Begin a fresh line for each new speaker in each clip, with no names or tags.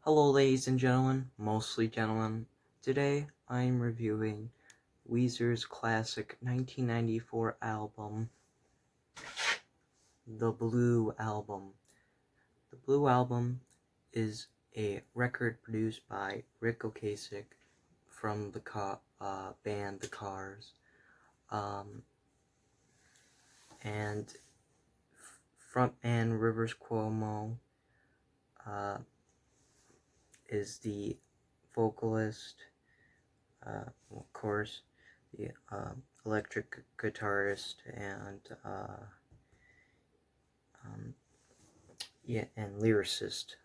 Hello ladies and gentlemen, mostly gentlemen. Today I am reviewing Weezer's classic 1994 album, The Blue Album. The Blue Album is a record produced by Rick Ocasek from the band The Cars, and frontman Rivers Cuomo is the vocalist. Of course, the electric guitarist and and lyricist.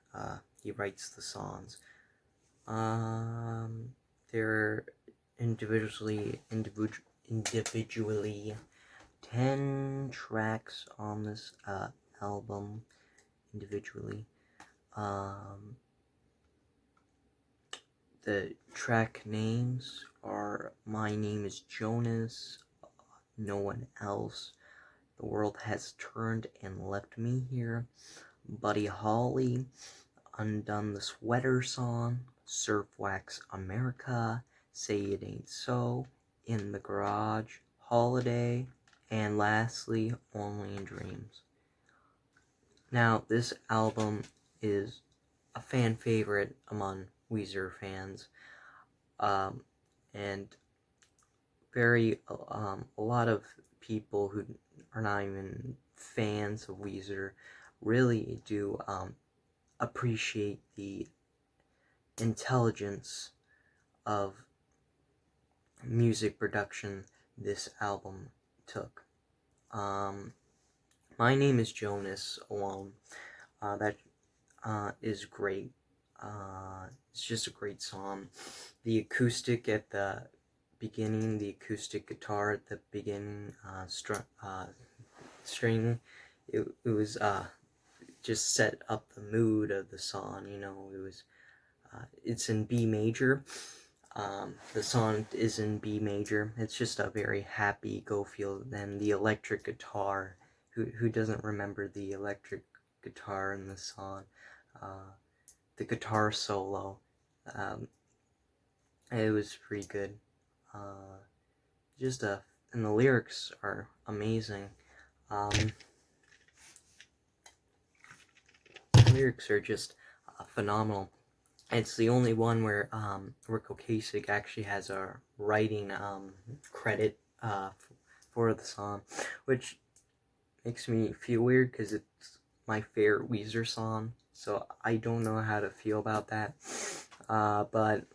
He writes the songs. They're individually 10 tracks on this album individually. The track names are My Name is Jonas, No One Else, The World Has Turned and Left Me Here, Buddy Holly, Undone the Sweater Song, Surf Wax America, Say It Ain't So, In the Garage, Holiday, and lastly, Only in Dreams. Now, this album is a fan favorite among Weezer fans, and a lot of people who are not even fans of Weezer really do appreciate the intelligence of music production this album took. My Name is Jonas alone, that is great. It's just a great song. The acoustic at the beginning, the acoustic guitar at the beginning, string, it was just set up the mood of the song. You know, it was it's in B major. The song is in B major. It's just a very happy go feel. Then the electric guitar. Who doesn't remember the electric guitar in the song? The guitar solo. It was pretty good. And the lyrics are amazing. The lyrics are just phenomenal. It's the only one where Rick Ocasek actually has a writing credit for the song, which makes me feel weird because it's my favorite Weezer song, so I don't know how to feel about that. But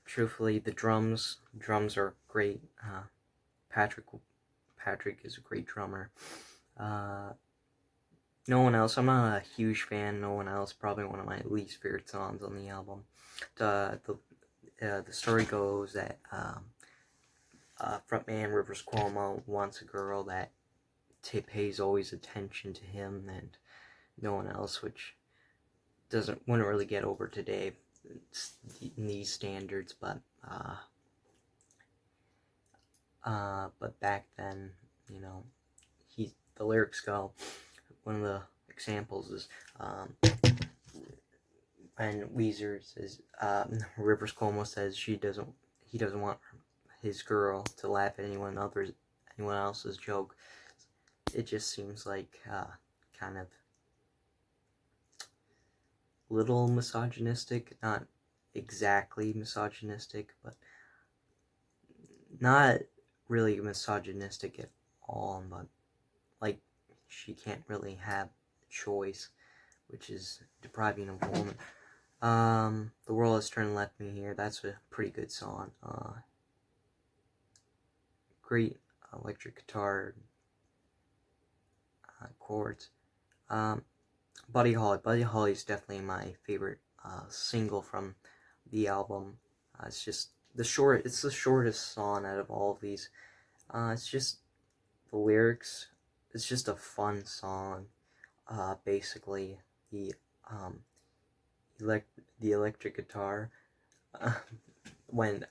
truthfully, the drums are great. Patrick is a great drummer. No One Else, I'm not a huge fan. No One Else, probably one of my least favorite songs on the album. The story goes that frontman Rivers Cuomo wants a girl that pays always attention to him, and No One Else, which wouldn't really get over today in these standards, but back then, you know, the lyrics go. One of the examples is when Weezer says, Rivers Cuomo says he doesn't want his girl to laugh at anyone else's joke. It just seems like kind of little misogynistic, not exactly misogynistic, but not really misogynistic at all, but like she can't really have a choice, which is depriving of a woman. The World Has Turned and Left Me Here, that's a pretty good song. Great electric guitar chords. Buddy Holly is definitely my favorite single from the album. It's just it's the shortest song out of all of these. It's just the lyrics. It's just a fun song. Basically, the electric guitar. When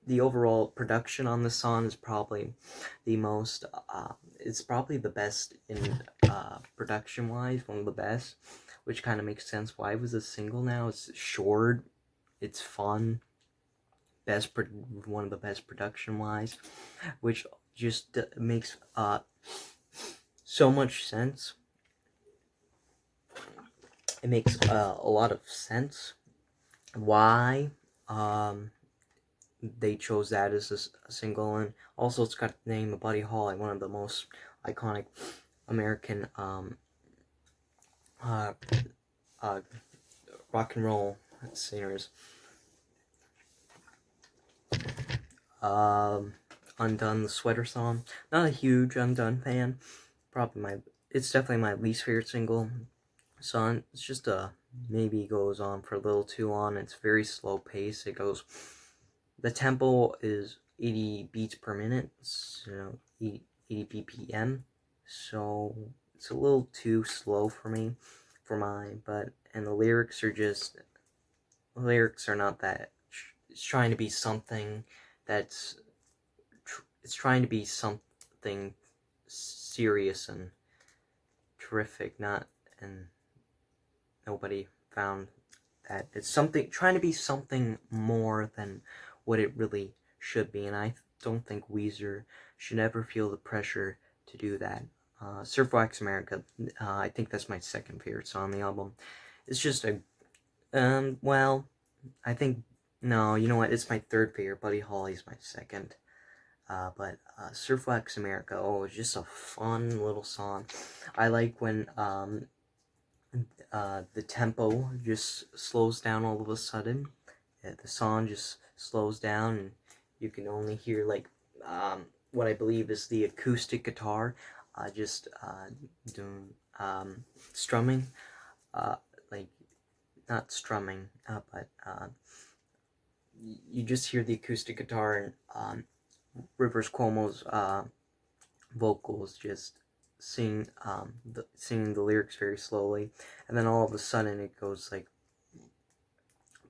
the overall production on the song is probably the most. It's probably the best in production wise. One of the best, which kind of makes sense why it was a single now. It's short, it's fun, one of the best production wise, which just makes so much sense. It makes a lot of sense why they chose that as a single, and also it's got the name of Buddy Holly, one of the most iconic American rock and roll singers. Undone, the Sweater Song. Not a huge Undone fan. It's definitely my least favorite single song. It's just maybe goes on for a little too long. It's very slow pace. The tempo is 80 beats per minute, so 80 BPM. So it's a little too slow for me, and the lyrics are not that. It's trying to be something it's trying to be something serious and terrific, and nobody found that. It's trying to be something more than what it really should be, and I don't think Weezer should ever feel the pressure to do that. Surf Wax America, I think that's my second favorite song on the album. It's just I think, no, you know what, it's my third favorite. Buddy Holly's my second. But Surf Wax America, it's just a fun little song. I like when the tempo just slows down all of a sudden. The song just slows down, and you can only hear what I believe is the acoustic guitar just doing strumming, not strumming, but you just hear the acoustic guitar and Rivers Cuomo's vocals just singing the lyrics very slowly, and then all of a sudden it goes like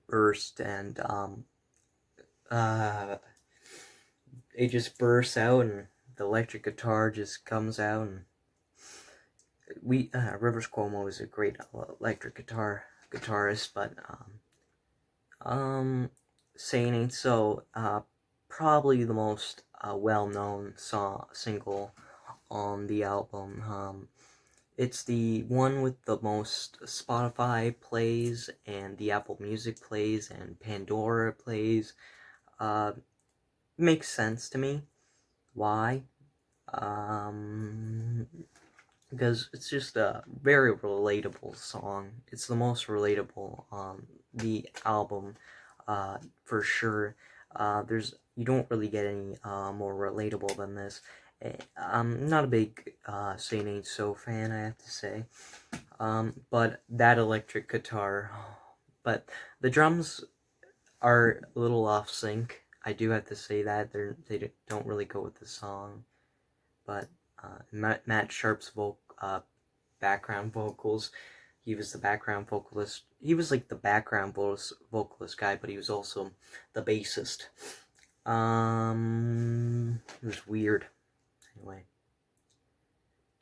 burst, and it just bursts out, and the electric guitar just comes out, and Rivers Cuomo is a great electric guitarist, but Saying Ain't So, probably the most well-known single on the album. It's the one with the most Spotify plays, and the Apple Music plays, and Pandora plays. Makes sense to me. Why? Because it's just a very relatable song. It's the most relatable on the album, for sure. You don't really get any more relatable than this. I'm not a big Saint Ain't So fan, I have to say. But that electric guitar, but the drums are a little off sync. I do have to say that they don't really go with the song. But Matt Sharp's background vocals, he was the background vocalist. He was like the background vocalist guy, but he was also the bassist. It was weird. Anyway,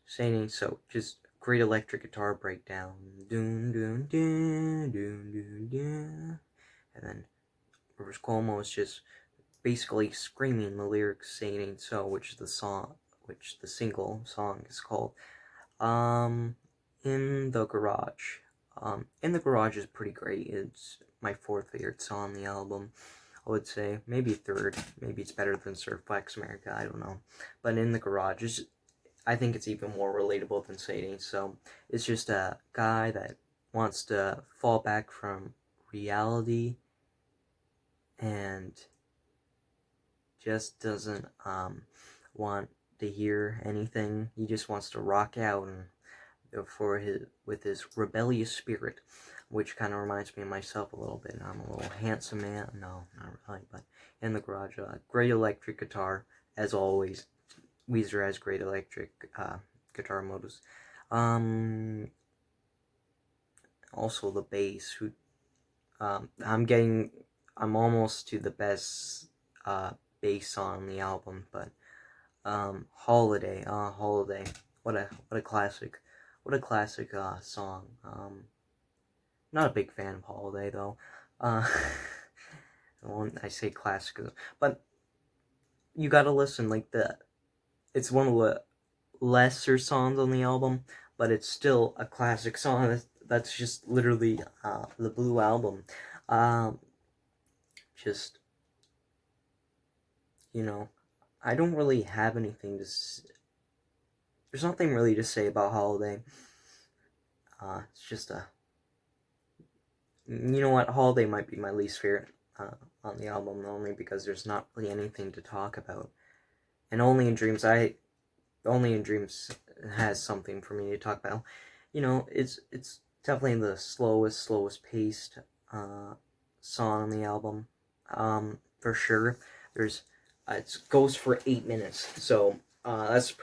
Saint Ain't So, just great electric guitar breakdown. Doon doon doon doon doon doon, and then Rivers Cuomo is just basically screaming the lyrics Saint Ain't So, which the single song is called. In the Garage. In the Garage is pretty great. It's my fourth favorite song on the album, I would say. Maybe third. Maybe it's better than Surf Wax America, I don't know. But In the Garage I think it's even more relatable than Saint Ain't So. It's just a guy that wants to fall back from reality and just doesn't want to hear anything. He just wants to rock out and with his rebellious spirit, which kind of reminds me of myself a little bit. I'm a little handsome man. No, not really, but In the Garage, great electric guitar as always. Weezer has great electric guitar motives. Also the bass. I'm almost to the best bass song on the album, but Holiday, what a classic song. not a big fan of Holiday though. When I say classic, but you gotta listen. Like it's one of the lesser songs on the album, but it's still a classic song. That's just literally the Blue Album. Just, I don't really have anything to. There's nothing really to say about Holiday. It's just you know what? Holiday might be my least favorite on the album, only because there's not really anything to talk about. And Only in Dreams has something for me to talk about. It's definitely the slowest paced song on the album. For sure. It goes for 8 minutes, so that's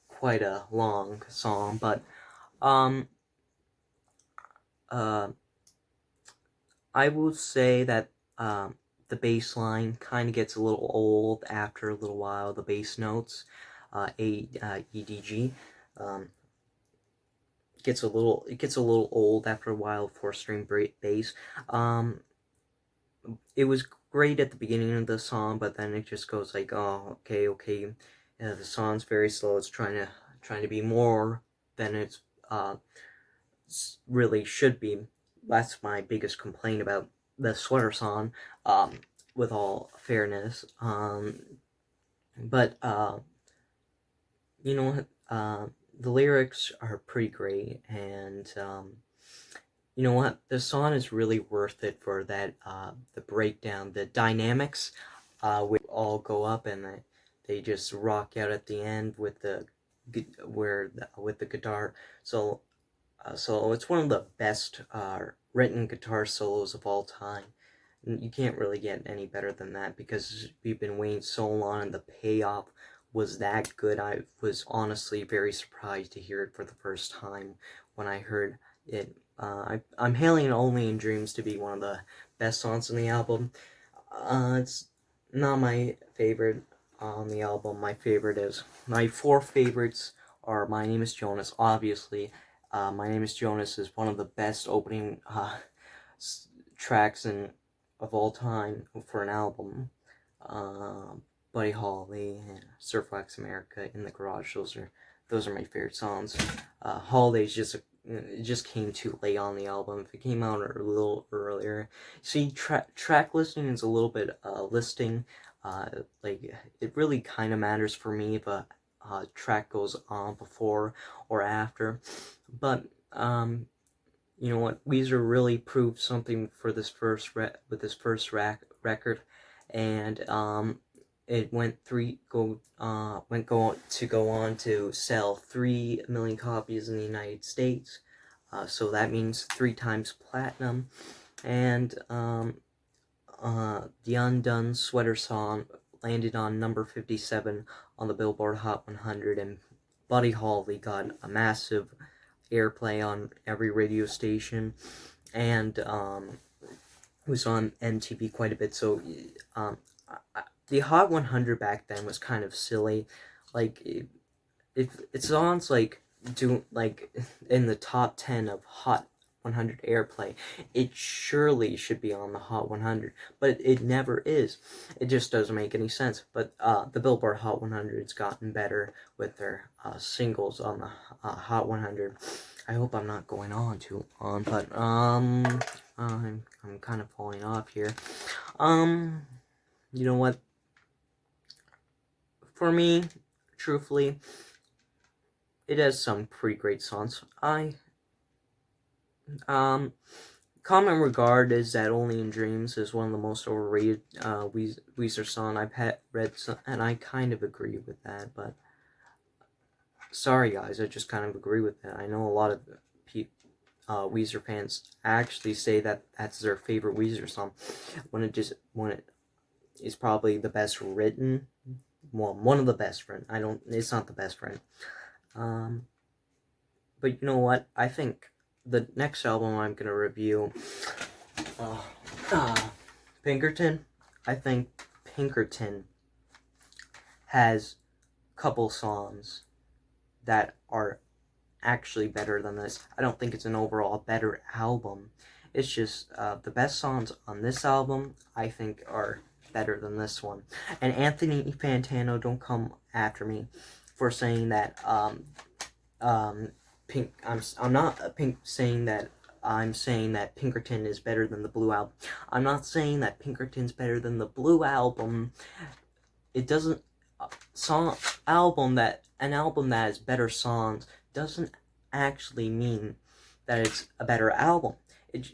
quite a long song, but I will say that the bass line kind of gets a little old after a little while. The bass notes, EDG, gets a little old after a while. 4-string bass. It was great at the beginning of the song, but then it just goes like, oh, okay. The song's very slow. It's trying to be more than it's really should be. That's my biggest complaint about the Sweater song, with all fairness. But you know what? The lyrics are pretty great, and you know what? The song is really worth it for that. The breakdown, the dynamics, would all go up, and they just rock out at the end with the guitar. So it's one of the best written guitar solos of all time. You can't really get any better than that, because we've been waiting so long and the payoff was that good. I was honestly very surprised to hear it for the first time when I heard it. I'm hailing Only in Dreams to be one of the best songs on the album. It's not my favorite on the album. My 4 favorites are My Name is Jonas, obviously. My Name is Jonas is one of the best opening tracks of all time for an album. Buddy Holly and Surf Wax America, In the Garage, those are my favorite songs. Holiday's it just came too late on the album. If it came out a little earlier, see, track listing is a little bit listing. Like, it really kind of matters for me if a track goes on before or after. But you know what? Weezer really proved something for this first record, and it went on to sell 3 million copies in the United States. So that means 3 times platinum. And the Undone Sweater song landed on number 57 on the Billboard Hot 100, and Buddy Holly got a massive airplay on every radio station, and was on MTV quite a bit. So the Hot 100 back then was kind of silly. Like, it sounds like in the top 10 of Hot 100 airplay, it surely should be on the Hot 100, but it never is. It just doesn't make any sense. But the Billboard Hot 100's gotten better with their singles on the Hot 100. I hope I'm not going on too long, but I'm kind of falling off here. You know what? For me, truthfully, it has some pretty great songs. Common regard is that Only in Dreams is one of the most overrated Weezer song I've read, and I kind of agree with that, but sorry guys, I just kind of agree with that. I know a lot of Weezer fans actually say that that's their favorite Weezer song, when it is probably the best written. Well, one of the best written. It's not the best written. But you know what? I think the next album I'm gonna review, Pinkerton. I think Pinkerton has a couple songs that are actually better than this. I don't think it's an overall better album. It's just the best songs on this album, I think, are better than this one. And Anthony Fantano, don't come after me for saying that Pink. I'm not saying that. I'm saying that Pinkerton is better than the Blue album. I'm not saying that Pinkerton's better than the Blue album. It doesn't an album that has better songs doesn't actually mean that it's a better album. It,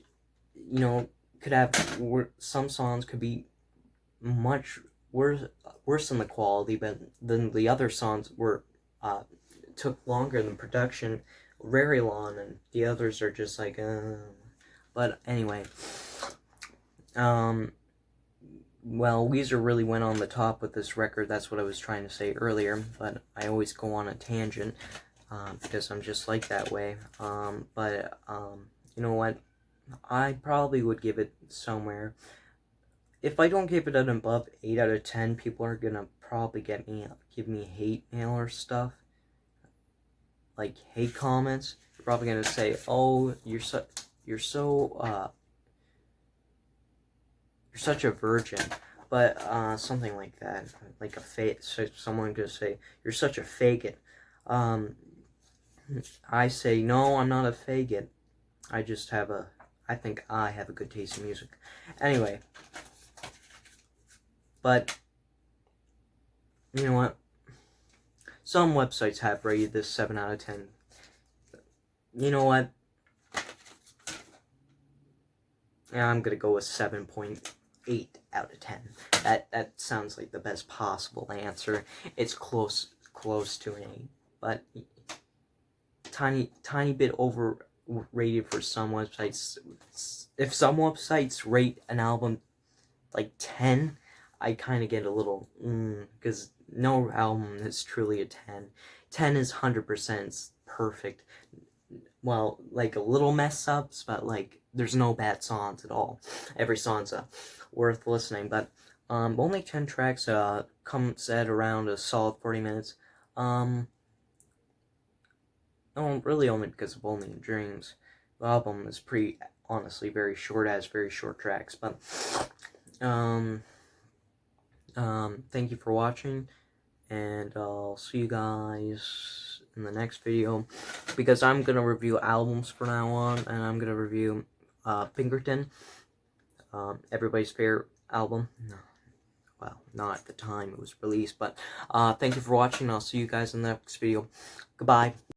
could have some songs could be much worse in the quality, but then the other songs were took longer than production, very long, and the others are just like But anyway, well, Weezer really went on the top with this record. That's what I was trying to say earlier, but I always go on a tangent because I'm just like that way. But you know what? I probably would give it somewhere. If I don't give it an above 8 out of 10, people are gonna probably give me hate mail or stuff, like hate comments. You're probably gonna say, "Oh, you're such a virgin," but something like that, like someone could say, "You're such a faggot." I say, "No, I'm not a faggot. I think I have a good taste in music." Anyway, but you know what? Some websites have rated this 7 out of 10. You know what? Yeah, I'm gonna go with 7.8 out of 10. That sounds like the best possible answer. It's close to an 8, but tiny bit overrated for some websites. If some websites rate an album like 10, I kind of get a little because no album is truly a 10. 10 is 100% perfect. Well, like a little mess ups, but like there's no bad songs at all. Every song's worth listening, but only 10 tracks comes at around a solid 40 minutes. No, really only because of Only in Dreams. The album is honestly very short, has very short tracks, but thank you for watching, and I'll see you guys in the next video, because I'm gonna review albums from now on, and I'm gonna review Pinkerton, everybody's favorite album. No, well, not at the time it was released, but thank you for watching. I'll see you guys in the next video. Goodbye.